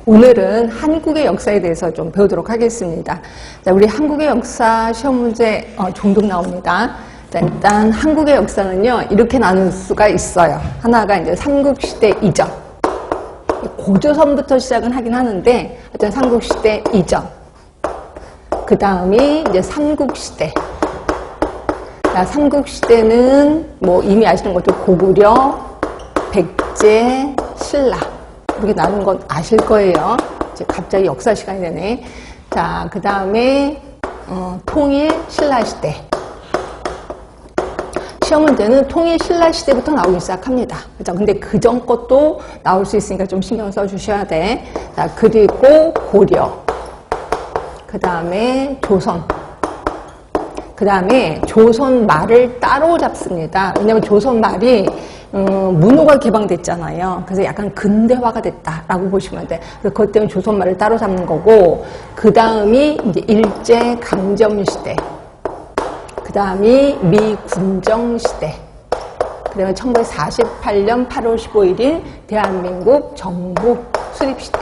오늘은 한국의 역사에 대해서 좀 배우도록 하겠습니다. 자, 우리 한국의 역사 시험 문제 종종 나옵니다. 자, 일단 한국의 역사는요, 이렇게 나눌 수가 있어요. 하나가 이제 삼국시대 이전. 고조선부터 시작은 하긴 하는데, 하여튼 삼국시대 이전. 그 다음이 이제 삼국시대. 자, 삼국시대는 뭐 이미 아시는 것도 고구려, 백제, 신라. 이렇게 나눈 건 아실 거예요. 이제 갑자기 역사 시간이 되네. 자, 그 다음에 통일 신라시대. 시험 문제는 통일 신라시대부터 나오기 시작합니다. 그죠? 근데 그 전 것도 나올 수 있으니까 좀 신경 써 주셔야 돼. 자, 그리고 고려. 그 다음에 조선. 그 다음에 조선 말을 따로 잡습니다. 왜냐면 조선 말이 문호가 개방됐잖아요. 그래서 약간 근대화가 됐다라고 보시면 돼. 그래서 그것 때문에 조선 말을 따로 잡는 거고, 그 다음이 이제 일제 강점 시대. 그 다음이 미군정 시대. 그 다음에 1948년 8월 15일인 대한민국 정부 수립 시대.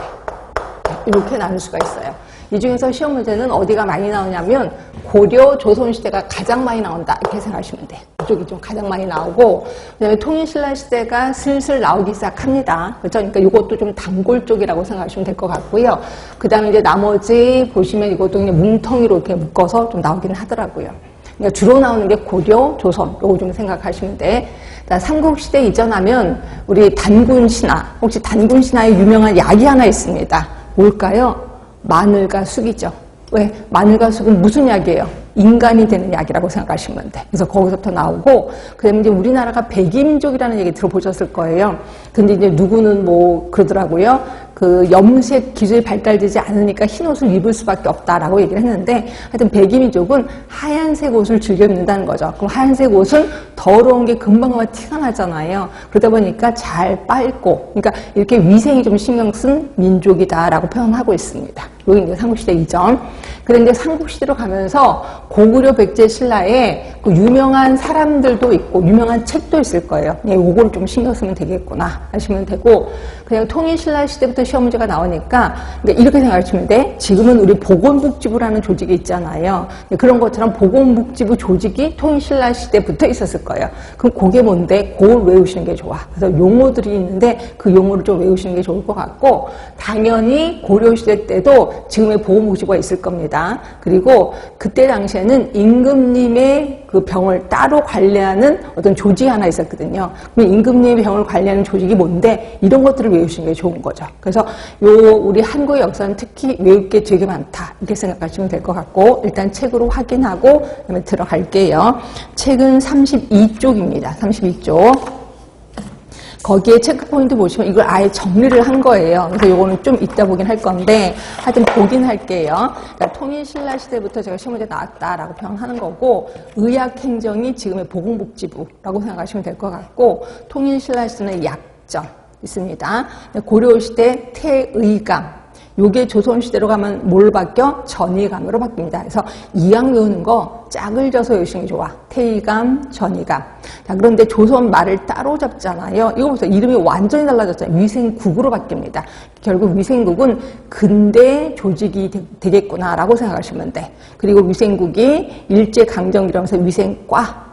이렇게 나눌 수가 있어요. 이 중에서 시험 문제는 어디가 많이 나오냐면 고려 조선시대가 가장 많이 나온다 이렇게 생각하시면 돼요. 이쪽이 좀 가장 많이 나오고, 그다음에 통일신라시대가 슬슬 나오기 시작합니다. 그렇죠? 그러니까 이것도 좀 단골 쪽이라고 생각하시면 될 것 같고요. 그 다음에 이제 나머지 보시면 이것도 그냥 뭉텅이로 이렇게 묶어서 좀 나오기는 하더라고요. 그러니까 주로 나오는 게 고려, 조선, 요거 좀 생각하시면 돼. 자, 삼국시대 이전하면 우리 단군신화, 혹시 단군신화에 유명한 약이 하나 있습니다. 뭘까요? 마늘과 쑥이죠. 왜? 마늘과 쑥은 무슨 약이에요? 인간이 되는 약이라고 생각하시면 돼. 그래서 거기서부터 나오고, 그 다음에 이제 우리나라가 백인민족이라는 얘기 들어보셨을 거예요. 근데 이제 누구는 뭐 그러더라고요. 그 염색 기술이 발달되지 않으니까 흰 옷을 입을 수밖에 없다라고 얘기를 했는데, 하여튼 백인민족은 하얀색 옷을 즐겨 입는다는 거죠. 그럼 하얀색 옷은 더러운 게 금방 티가 나잖아요. 그러다 보니까 잘 빨고, 그러니까 이렇게 위생이 좀 신경 쓴 민족이다라고 표현하고 있습니다. 여기 이제 삼국시대 이전. 그런데 삼국시대로 가면서 고구려, 백제, 신라에 그 유명한 사람들도 있고 유명한 책도 있을 거예요. 네, 요거를 좀 신경 쓰면 되겠구나 하시면 되고, 그냥 통일신라 시대부터 시험 문제가 나오니까 이렇게 생각하시면 돼. 지금은 우리 보건복지부라는 조직이 있잖아요. 그런 것처럼 보건복지부 조직이 통일신라 시대부터 있었을 거예요. 그럼 그게 뭔데? 그걸 외우시는 게 좋아. 그래서 용어들이 있는데 그 용어를 좀 외우시는 게 좋을 것 같고, 당연히 고려시대 때도 지금의 보건복지부가 있을 겁니다. 그리고 그때 당시에는 임금님의 그 병을 따로 관리하는 어떤 조직이 하나 있었거든요. 그럼 임금님의 병을 관리하는 조직이 뭔데? 이런 것들을 외우시는 게 좋은 거죠. 그래서 우리 한국의 역사는 특히 외울 게 되게 많다 이렇게 생각하시면 될 것 같고, 일단 책으로 확인하고 그다음에 들어갈게요. 책은 32쪽입니다. 32쪽. 거기에 체크포인트 보시면 이걸 아예 정리를 한 거예요. 그래서 요거는 좀 이따 보긴 할 건데, 하여튼 보긴 할게요. 그러니까 통일신라 시대부터 제가 시험 문제 나왔다라고 표현하는 거고, 의학행정이 지금의 보건복지부라고 생각하시면 될 것 같고, 통일신라 시대는 약정 있습니다. 고려시대 태의감. 요게 조선시대로 가면 뭘 바뀌어? 전의감으로 바뀝니다. 그래서 이왕 외우는 거 짝을 져서 외우시는 게 좋아. 태의감, 전의감. 자, 그런데 조선 말을 따로 잡잖아요. 이거 보세요. 이름이 완전히 달라졌잖아요. 위생국으로 바뀝니다. 결국 위생국은 근대 조직이 되겠구나라고 생각하시면 돼. 그리고 위생국이 일제강점기라면서 위생과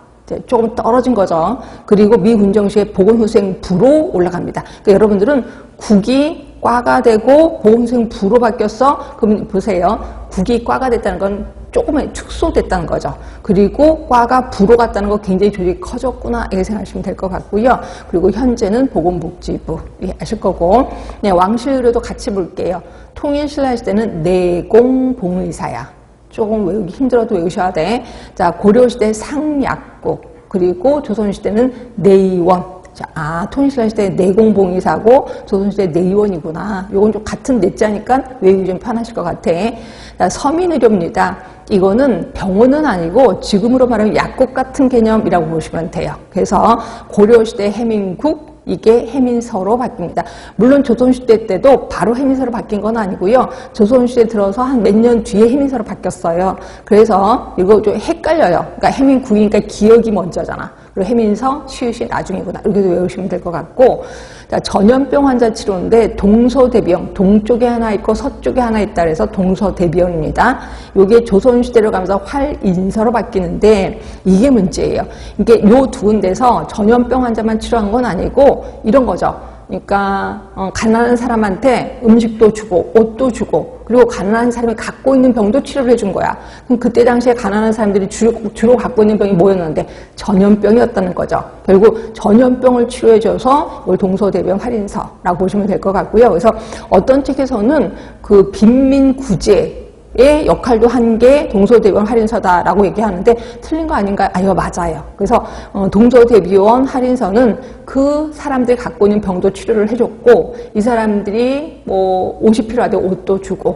조금 떨어진 거죠. 그리고 미군정시의 보건후생부로 올라갑니다. 그러니까 여러분들은 국이 과가 되고 보건후생부로 바뀌었어? 그러면 보세요. 국이 과가 됐다는 건 조금은 축소됐다는 거죠. 그리고 과가 부로 갔다는 거 굉장히 조직이 커졌구나 이렇게 생각하시면 될 것 같고요. 그리고 현재는 보건복지부 아실 거고, 네, 왕실의료도 같이 볼게요. 통일신라 시대는 내공봉의사야. 조금 외우기 힘들어도 외우셔야 돼. 자, 고려시대 상약국, 그리고 조선시대는 내의원. 자, 통일신라 시대 내공봉의사고 조선시대 내의원이구나. 요건 좀 같은 내자니까 외우기 좀 편하실 것 같아. 자, 서민의료입니다. 이거는 병원은 아니고 지금으로 말하면 약국 같은 개념이라고 보시면 돼요. 그래서 고려시대 해민국, 이게 해민서로 바뀝니다. 물론 조선시대 때도 바로 해민서로 바뀐 건 아니고요. 조선시대 들어서 한 몇 년 뒤에 해민서로 바뀌었어요. 그래서 이거 좀 헷갈려요. 그러니까 해민국이니까 기억이 먼저잖아. 그리고 해민서, 시읒이 나중이구나. 이렇게도 외우시면 될 것 같고, 자, 전염병 환자 치료인데 동서대비형, 동쪽에 하나 있고 서쪽에 하나 있다 그래서 동서대비형입니다. 이게 조선시대로 가면서 활인서로 바뀌는데 이게 문제예요. 이게 요 두 군데서 전염병 환자만 치료한 건 아니고 이런 거죠. 그러니까 가난한 사람한테 음식도 주고 옷도 주고 그리고 가난한 사람이 갖고 있는 병도 치료를 해준 거야. 그럼 그때 당시에 가난한 사람들이 주로 갖고 있는 병이 뭐였는데 전염병이었다는 거죠. 결국 전염병을 치료해줘서 이걸 동서대비형 활인서라고 보시면 될 것 같고요. 그래서 어떤 책에서는 그 빈민구제 의 역할도 한 게 동서대비원 할인서다라고 얘기하는데 틀린 거 아닌가요? 아니요, 맞아요. 그래서 동서대비원 할인서는 그 사람들이 갖고 있는 병도 치료를 해줬고 이 사람들이 뭐 옷이 필요하대 옷도 주고